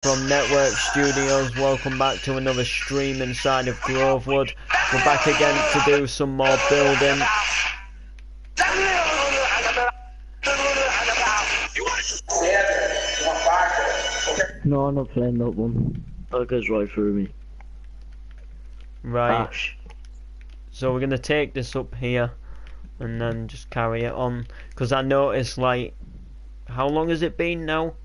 From Network Studios, welcome back to another stream inside of Grovewood. We're back again to do some more building. No, I'm not playing that one. That goes right through me. Right. Ash. So we're going to take this up here and then just carry it on. Because I noticed, like, how long has it been now?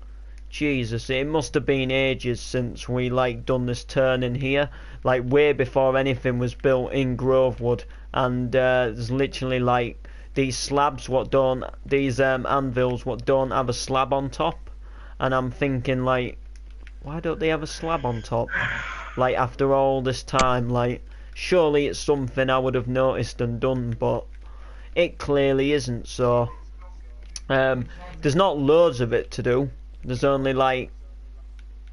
Jesus, it must have been ages since we, like, done this turn in here. Like, way before anything was built in Grovewood. And there's literally, like, these slabs what don't, these anvils what don't have a slab on top. And I'm thinking, like, why don't they have a slab on top? Like, after all this time, like, surely it's something I would have noticed and done, but it clearly isn't. So there's not loads of it to do. There's only, like,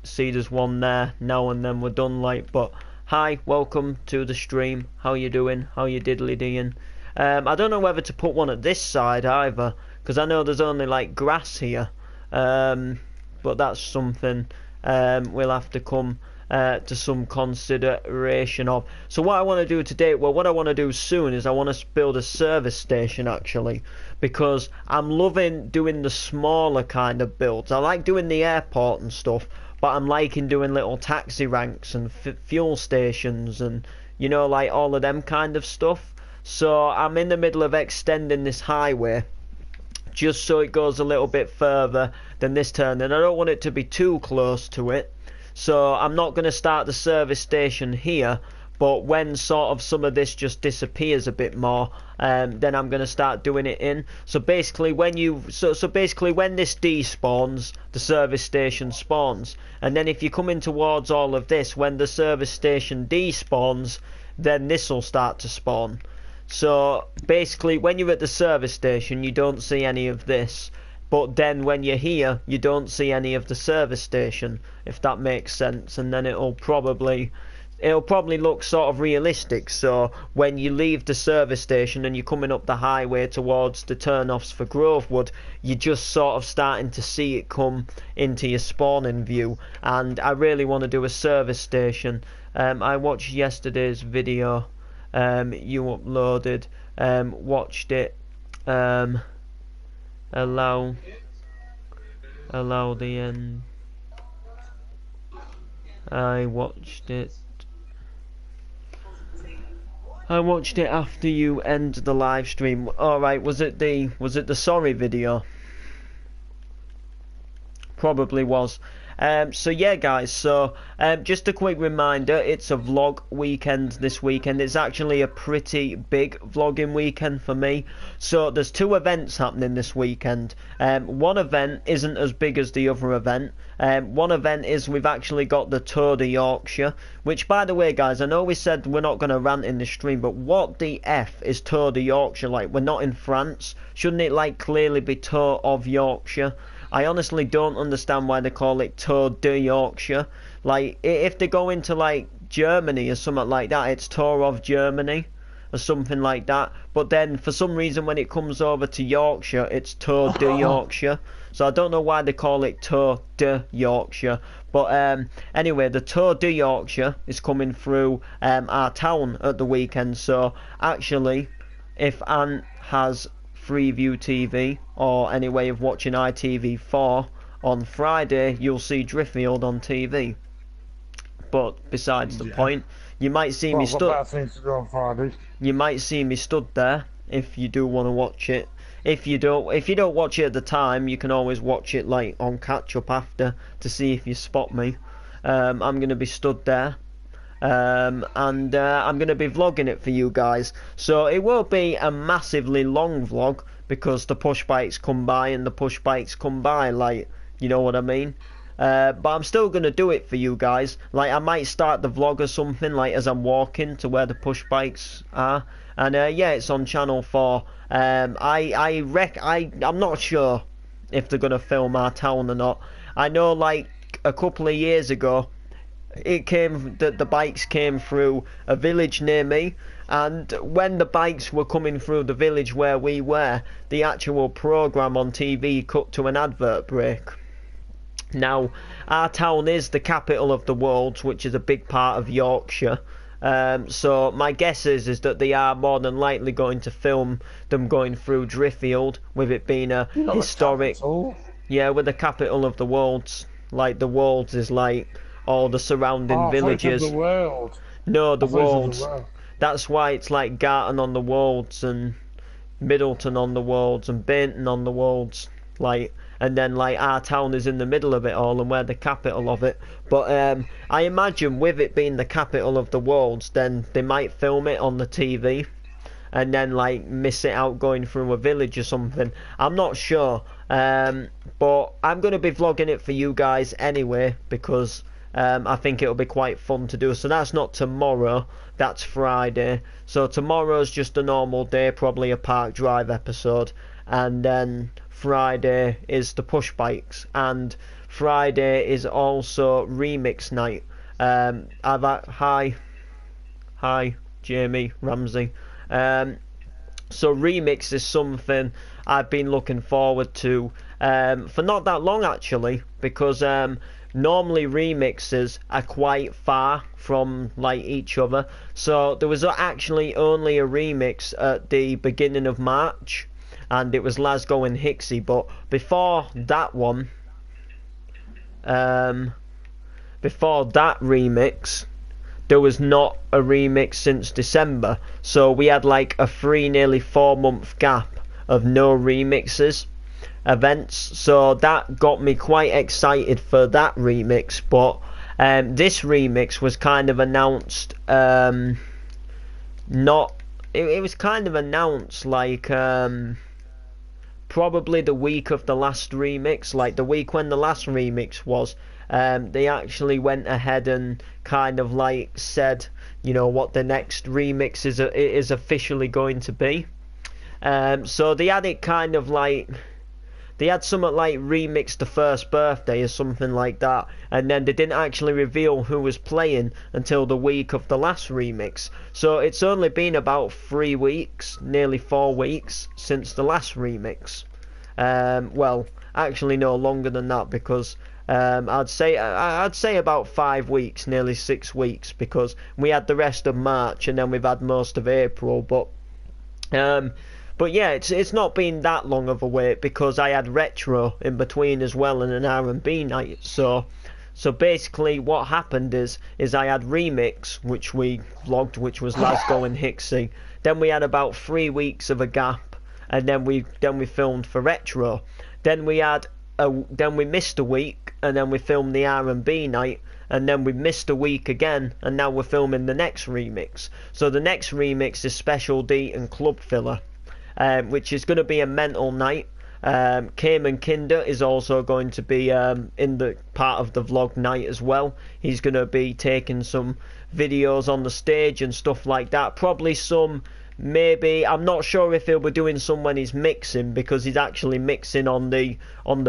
see, there's one there now, and then we're done. Like, but hi, welcome to the stream. How you doing? How you diddly deeing? I don't know whether to put one at this side either, because I know there's only, like, grass here. But that's something we'll have to come to some consideration of. So what I want to do today, well, what I want to do soon is I want to build a service station, actually, because I'm loving doing the smaller kind of builds. I like doing the airport and stuff, but I'm liking doing little taxi ranks and fuel stations and, you know, like all of them kind of stuff. So I'm in the middle of extending this highway just so it goes a little bit further than this turn, and I don't want it to be too close to it. So I'm not going to start the service station here, but when sort of some of this just disappears a bit more, then I'm going to start doing it in. So basically when basically when this despawns, the service station spawns, and then if you're coming towards all of this, when the service station despawns, then this will start to spawn. So basically when you're at the service station you don't see any of this, but then when you're here you don't see any of the service station, if that makes sense. And then it'll probably look sort of realistic. So when you leave the service station and you're coming up the highway towards the turn-offs for Grovewood, you're just sort of starting to see it come into your spawning view. And I really want to do a service station. I watched yesterday's video you uploaded, watched it, allow the end. I watched it after you end the live stream. Alright, was it the sorry video? Probably was. So yeah guys, so just a quick reminder, it's a vlog weekend this weekend. It's actually a pretty big vlogging weekend for me. So there's two events happening this weekend. One event isn't as big as the other event. One event is we've actually got the Tour de Yorkshire, which, by the way guys, I know we said we're not going to rant in the stream, but what the F is Tour de Yorkshire? Like, we're not in France. Shouldn't it, like, clearly be Tour of Yorkshire? I honestly don't understand why they call it Tour de Yorkshire. Like, if they go into, like, Germany or something like that, it's Tour of Germany or something like that. But then, for some reason, when it comes over to Yorkshire, it's Tour de Yorkshire. So I don't know why they call it Tour de Yorkshire. But anyway, the Tour de Yorkshire is coming through our town at the weekend. So actually, if Ant has Freeview TV or any way of watching ITV4 on Friday, you'll see Driftfield on TV. But besides the point, you might see me stood. You might see me stood there if you do want to watch it. If you don't watch it at the time, you can always watch it like on catch up after to see if you spot me. I'm gonna be stood there. And I'm going to be vlogging it for you guys. So it won't be a massively long vlog because the push bikes come by and the push bikes come by, like, you know what I mean? But I'm still going to do it for you guys. Like, I might start the vlog or something, like, as I'm walking to where the push bikes are. And yeah, it's on Channel 4. I'm not sure if they're going to film our town or not. I know, like, a couple of years ago, the bikes came through a village near me, and when the bikes were coming through the village where we were, the actual programme on TV cut to an advert break. Now, our town is the capital of the Wolds, which is a big part of Yorkshire. So my guess is that they are more than likely going to film them going through Driffield, with it being a You're not the historic, capital. yeah, with the capital of the Wolds. Like the Wolds is like all the surrounding Oh, I thought you said the villages. world. No, the I thought you said the Wolds. world. That's why it's like Garton on the Wolds and Middleton on the Wolds and Bainton on the Wolds, like, and then like our town is in the middle of it all and we're the capital of it. But I imagine with it being the capital of the Wolds, then they might film it on the TV and then like miss it out going through a village or something. I'm not sure, but I'm gonna be vlogging it for you guys anyway because I think it'll be quite fun to do. So that's not tomorrow, that's Friday. So tomorrow's just a normal day, probably a Park Drive episode, and then Friday is the push bikes, and Friday is also remix night. Hi Jamie Ramsey. So remix is something I've been looking forward to for not that long actually, because normally remixes are quite far from like each other. So there was actually only a remix at the beginning of March, and it was Glasgow and Hixie. But before that one, before that remix, there was not a remix since December. So we had like a nearly 4 month gap of no remixes events. So that got me quite excited for that remix. But this remix was kind of announced, not. It was kind of announced like probably the week of the last remix, like the week when the last remix was. They actually went ahead and kind of like said, you know, what the next remix is officially going to be. So they had it kind of like, they had something like remix the first birthday or something like that, and then they didn't actually reveal who was playing until the week of the last remix. So it's only been about 3 weeks, nearly 4 weeks since the last remix. Well, actually no, longer than that, because I'd say about 5 weeks, nearly 6 weeks, because we had the rest of March and then we've had most of April. But yeah, it's not been that long of a wait, because I had retro in between as well and an R&B night. So basically what happened is I had remix, which we vlogged, which was Glasgow and Hixie. Then we had about 3 weeks of a gap, and then we filmed for retro. Then we missed a week, and then we filmed the R&B night, and then we missed a week again, and now we're filming the next remix. So the next remix is Special D and Club Filler, which is going to be a mental night. Cayman Kinder is also going to be in the part of the vlog night as well. He's going to be taking some videos on the stage and stuff like that. Probably some, maybe, I'm not sure if he'll be doing some when he's mixing, because he's actually mixing on the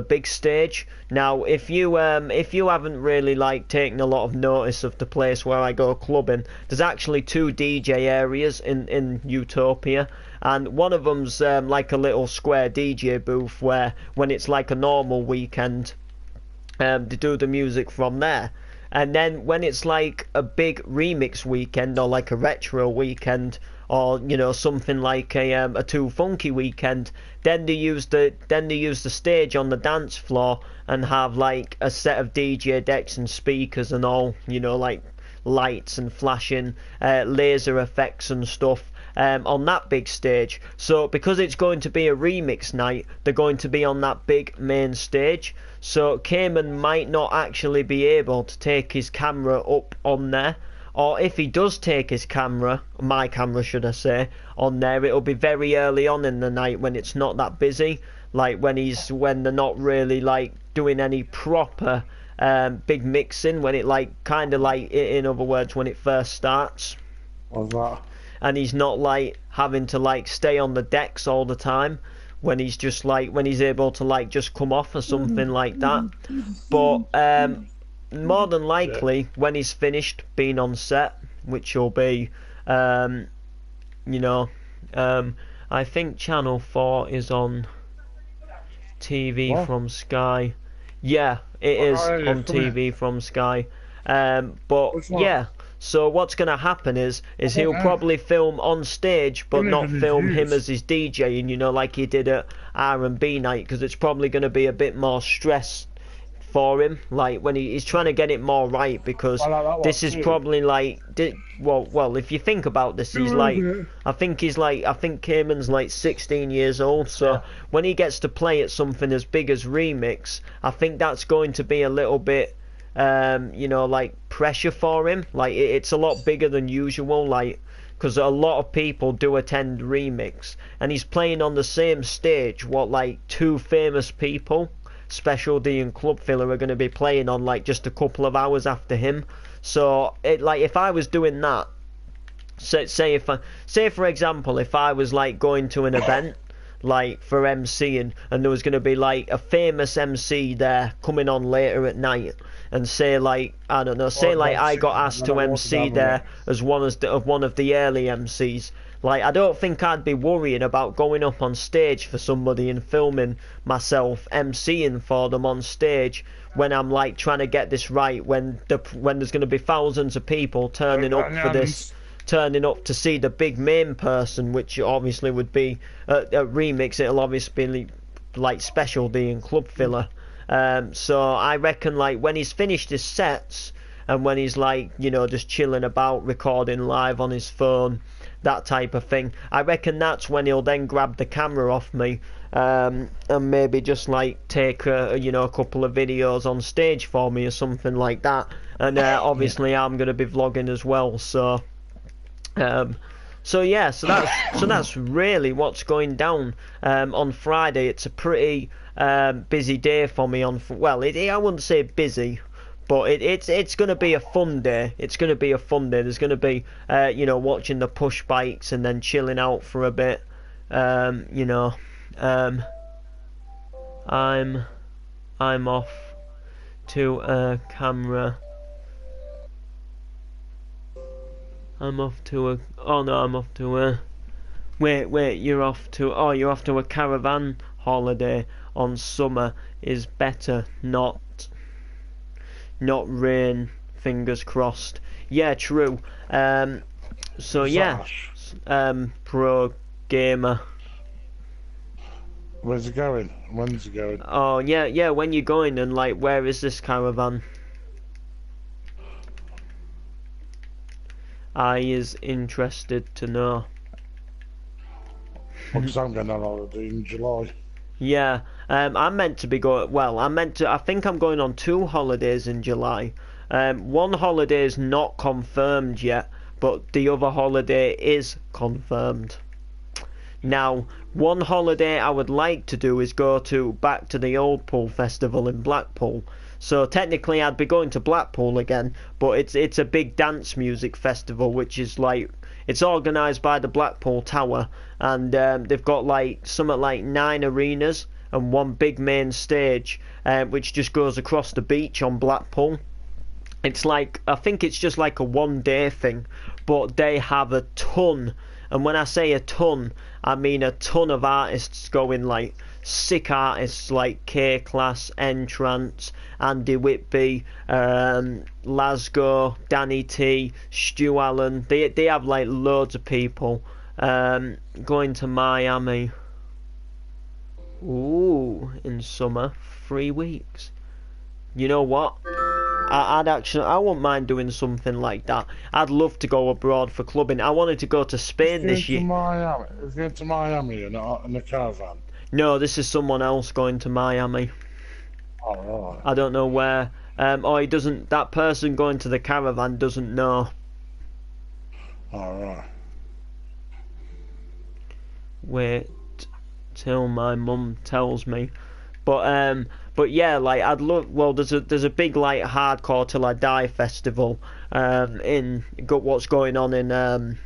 big stage. Now, if you haven't really like taken a lot of notice of the place where I go clubbing, there's actually 2 DJ areas in Utopia, and one of them's like a little square DJ booth where, when it's like a normal weekend, they do the music from there. And then when it's like a big remix weekend, or like a retro weekend, or you know, something like a Too Funky weekend, then they use the stage on the dance floor and have like a set of DJ decks and speakers and all, you know, like lights and flashing laser effects and stuff on that big stage. So because it's going to be a remix night, they're going to be on that big main stage. So Cayman might not actually be able to take his camera up on there, or if he does take his camera, my camera should I say, on there, it'll be very early on in the night when it's not that busy, like when they're not really like doing any proper big mixing, when it like kind of like, in other words, when it first starts. What's that? And he's not like having to like stay on the decks all the time, when he's just like, when he's able to like just come off or something like that. But more than likely, when he's finished being on set, which will be you know, I think Channel 4 is on TV What? from Sky. Yeah, It is Oh, yeah, on come here. TV from Sky. But Which one? yeah, so what's going to happen is I don't he'll know. probably film on stage, but Don't not even film him reviews. as his DJing, you know, like he did at R&B night, because it's probably going to be a bit more stress for him, like when he's trying to get it more right, because I like that one this is too. probably like, well, if you think about this, he's Who like, is it? I think Cayman's like 16 years old, so Yeah. when he gets to play at something as big as Remix, I think that's going to be a little bit, you know, like pressure for him. Like it's a lot bigger than usual, like because a lot of people do attend Remix, and he's playing on the same stage what like two famous people, Special D and Club Filler, are going to be playing on like just a couple of hours after him. So it like if I was doing that, say for example, if I was like going to an event like for MCing, and there was going to be like a famous MC there coming on later at night, and say like I don't know, say like I got asked to MC there as one of the early MCs. Like I don't think I'd be worrying about going up on stage for somebody and filming myself MCing for them on stage when I'm like trying to get this right, when there's going to be thousands of people turning up for this, turning up to see the big main person, which obviously would be a Remix. It'll obviously be like Special D and Club Filler. So I reckon like when he's finished his sets, and when he's like, you know, just chilling about recording live on his phone, that type of thing, I reckon that's when he'll then grab the camera off me, and maybe just like take a couple of videos on stage for me or something like that. And obviously I'm going to be vlogging as well, so yeah, so that's really what's going down on Friday. It's a pretty busy day for me I wouldn't say busy, but it's going to be a fun day. It's going to be a fun day. There's going to be watching the push bikes and then chilling out for a bit. I'm off to a camera. I'm off to a. Oh no, I'm off to a. Wait, you're off to. Oh, you're off to a caravan holiday on summer is better, not rain. Fingers crossed. Yeah, true. So yeah, pro gamer. Where's it going? When's it going? Oh yeah. When you going, and like, where is this caravan? I is interested to know. Because I'm going on holiday in July. Yeah, I'm meant to be going. Well, I think I'm going on 2 holidays in July. One holiday is not confirmed yet, but the other holiday is confirmed. Now, one holiday I would like to do is go back to the Old Pool Festival in Blackpool. So technically I'd be going to Blackpool again, but it's a big dance music festival, which is like, it's organised by the Blackpool Tower, and they've got like something like 9 arenas and one big main stage, which just goes across the beach on Blackpool. It's like, I think it's just like a 1-day thing, but they have a ton, and when I say a ton, I mean a ton of artists going, like sick artists like K-Class, Entrance, Andy Whitby, Lasgo, Danny T, Stu Allen. They have like loads of people going to Miami. Ooh, in summer, 3 weeks. You know what? I wouldn't mind doing something like that. I'd love to go abroad for clubbing. I wanted to go to Spain this year. It's going to Miami in a caravan. No, this is someone else going to Miami. Oh, right. I don't know where. He doesn't. That person going to the caravan doesn't know. All right. Wait till my mum tells me. But yeah, like I'd love. Well, there's a big like hardcore till I die festival what's going on in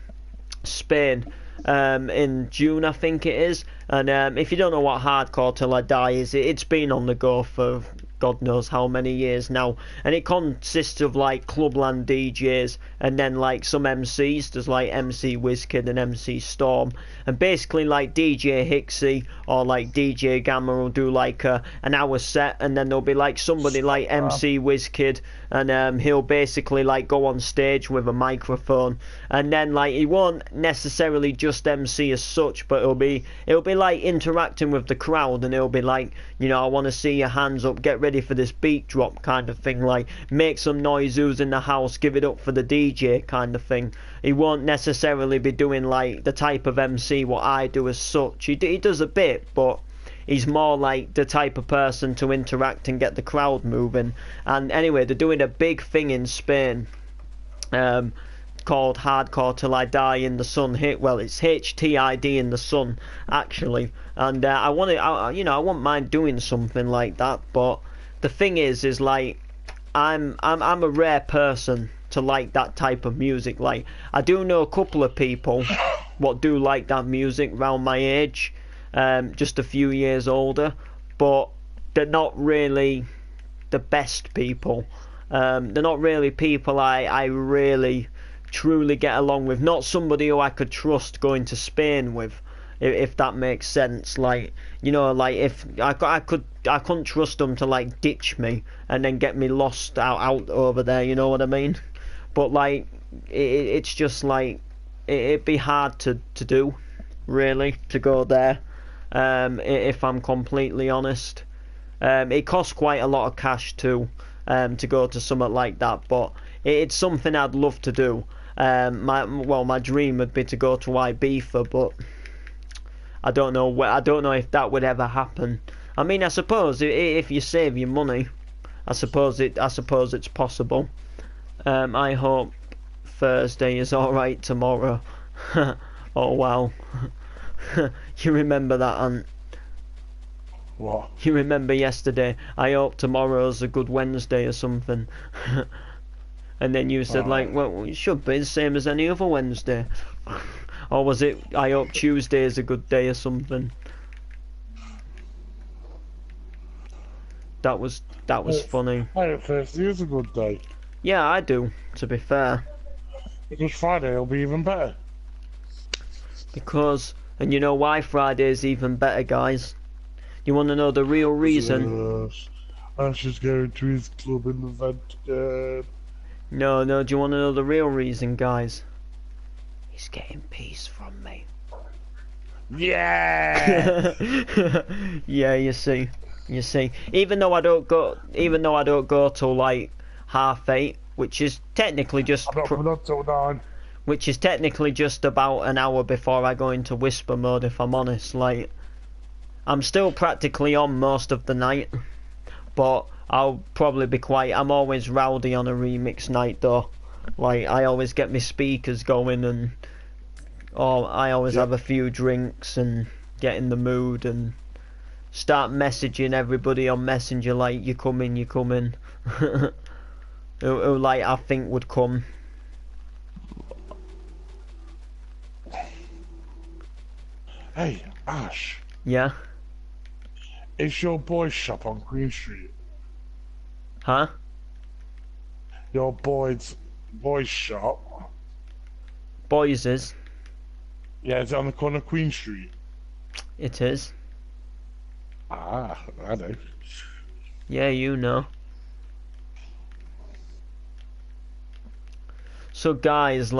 Spain in June, I think it is. And if you don't know what hardcore till I die is, it's been on the go for God knows how many years now, and it consists of like Clubland DJs and then like some MCs. There's like MC Wizkid and MC Storm, and basically like DJ Hixie or like DJ Gamma will do like an hour set, and then there'll be like somebody like MC Wizkid, and he'll basically like go on stage with a microphone, and then like he won't necessarily just MC as such, but it'll be like interacting with the crowd, and it'll be like, you know, I want to see your hands up, get ready for this beat drop kind of thing, like make some noise who's in the house, give it up for the DJ kind of thing. He won't necessarily be doing like the type of MC what I do as such. He does a bit, but he's more like the type of person to interact and get the crowd moving. And anyway, they're doing a big thing in Spain, called Hardcore Till I Die in the Sun. Well, it's HTID in the Sun actually, and I wouldn't mind doing something like that. But the thing is like I'm a rare person to like that type of music. Like I do know a couple of people what do like that music around my age, just a few years older, but they're not really the best people. They're not really people I really truly get along with. Not somebody who I could trust going to Spain with, if that makes sense. Like, you know, like if I couldn't trust them to like ditch me and then get me lost out over there. You know what I mean? But like it's just like it'd be hard to do, really, to go there. If I'm completely honest, it costs quite a lot of cash too, to go to something like that. But it's something I'd love to do. My dream would be to go to Ibiza, but I don't know if that would ever happen. I mean, I suppose if you save your money, I suppose it's possible. I hope Thursday is all right tomorrow. Oh wow. You remember that, Ant? What? You remember yesterday? I hope tomorrow's a good Wednesday or something. And then you said like, well, it should be the same as any other Wednesday. Or was it, I hope Tuesday is a good day or something? That was funny. Hey, Thursday is a good day. Yeah, I do, to be fair. Because Friday will be even better. And you know why Friday is even better, guys? You want to know the real reason? Yes. Ash going to his club in the vent again. No, do you want to know the real reason, guys? He's getting peace from me. Yeah! Yeah, you see. Even though I don't go till like 8:30, which is technically just not till 9. which is technically just about an hour before I go into whisper mode, if I'm honest. Like, I'm still practically on most of the night, but I'll probably be quiet. I'm always rowdy on a remix night though. Like, I always get my speakers going, and I always have a few drinks and get in the mood and start messaging everybody on Messenger like, you coming. who like I think would come. Hey, Ash. Yeah? Is your boy's shop on Queen Street? Huh? Your boy's shop? Boys' Yeah, is it on the corner of Queen Street? It is. Ah, I know. Yeah, you know. So guys,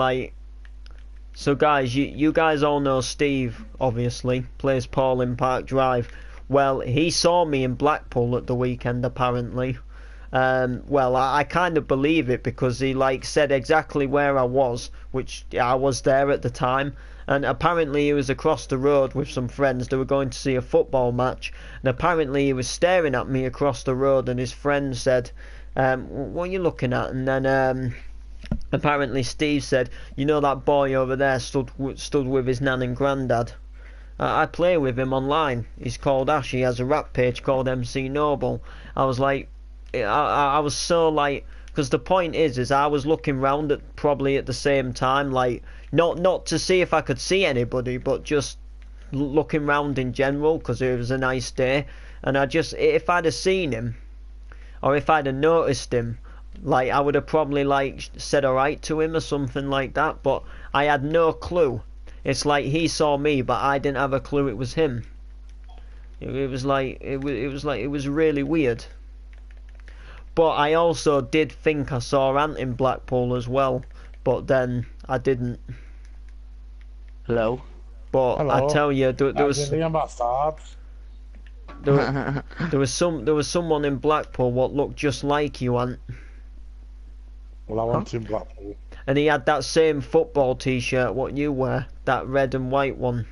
you guys all know Steve, obviously, plays Paul in Park Drive. Well, he saw me in Blackpool at the weekend, apparently. Well, I kind of believe it, because he said exactly where I was, which I was there at the time. And apparently he was across the road with some friends. They were going to see a football match, and apparently he was staring at me across the road, and his friend said, what are you looking at? And then apparently Steve said, you know that boy over there stood with his nan and granddad? I play with him online. He's called Ash. He has a rap page called MC Noble. I was like, I was so because the point is I was looking round probably at the same time, not to see if I could see anybody, but just looking round in general, because it was a nice day. And if I'd have seen him, or if I'd have noticed him, like I would have probably like said alright to him or something like that. But I had no clue. It's like he saw me, but I didn't have a clue it was him. It was like it was really weird. But I also did think I saw Ant in Blackpool as well, but then I didn't. Hello. But I Hello. tell you, there was The ambassador. there was someone in Blackpool what looked just like you, Ant, Well, I want in Blackpool. and he had that same football T-shirt what you wear, that red and white one,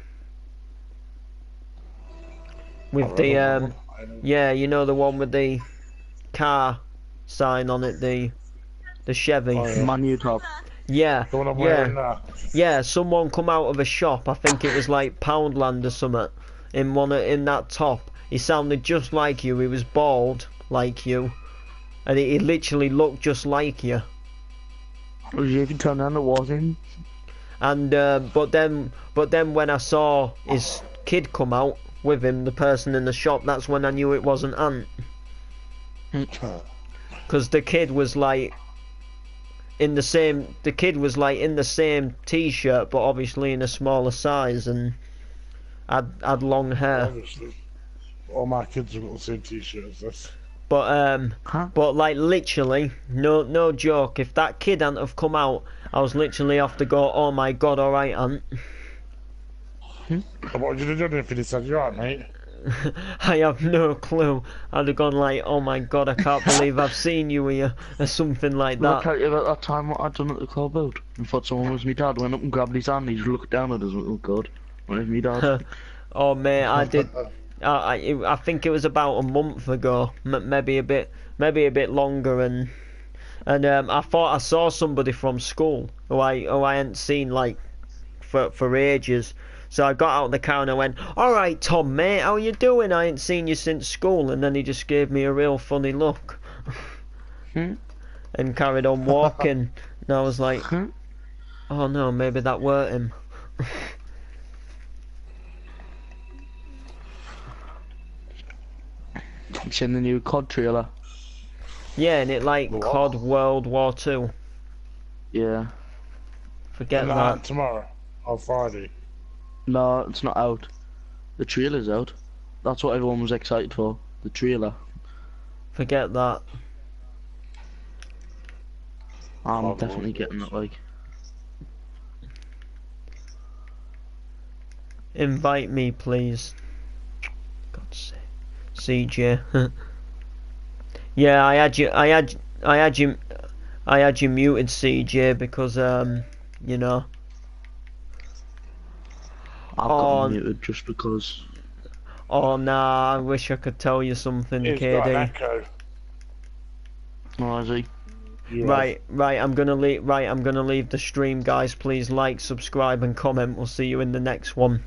with the yeah, you know the one with the car sign on it, the Chevy. Oh, yeah. Manu top. Yeah, The one I'm wearing yeah, now. yeah. Someone come out of a shop. I think it was like Poundland or something. In that top, he sounded just like you. He was bald like you, and he literally looked just like you. You can turn on the was him. And but then when I saw his kid come out with him, the person in the shop, that's when I knew it wasn't Ant, because the kid was like in the same. The kid was like in the same T-shirt, but obviously in a smaller size, and had long hair. Obviously. All my kids have got the same t-shirt as this. But Huh? but like literally, no joke. If that kid hadn't have come out, I was literally off to go. Oh my god! All right, Ant. What would you have done if he said, "You alright, mate"? I have no clue. I'd have gone like, oh my god, I can't believe I've seen you here, or something like Well, I that. tell you about that time what I'd done at the club out. I thought someone was me dad. Went up and grabbed his hand. He just looked down at us. Oh god, what is me dad? Oh mate, I did. I think it was about a month ago, maybe a bit longer, and I thought I saw somebody from school who I hadn't seen like for ages. So I got out of the car and I went, "All right, Tom, mate, how you doing? I ain't seen you since school." And then he just gave me a real funny look and carried on walking. And I was like, "Oh no, maybe that weren't him." It's in the new COD trailer. Yeah, and it like What? COD World War Two. Yeah. Forget And that. tomorrow or Friday. No, it's not out. The trailer's out. That's what everyone was excited for. The trailer. Forget that. I'm COD definitely World getting War that. Like, Invite me, please. God's sake. CJ. Yeah, I had you muted, CJ, because you know. I've got him muted just because. Oh nah, I wish I could tell you something, He's got an KD. echo. Oh, is he? You Right, I'm gonna leave the stream, guys. Please like, subscribe and comment. We'll see you in the next one.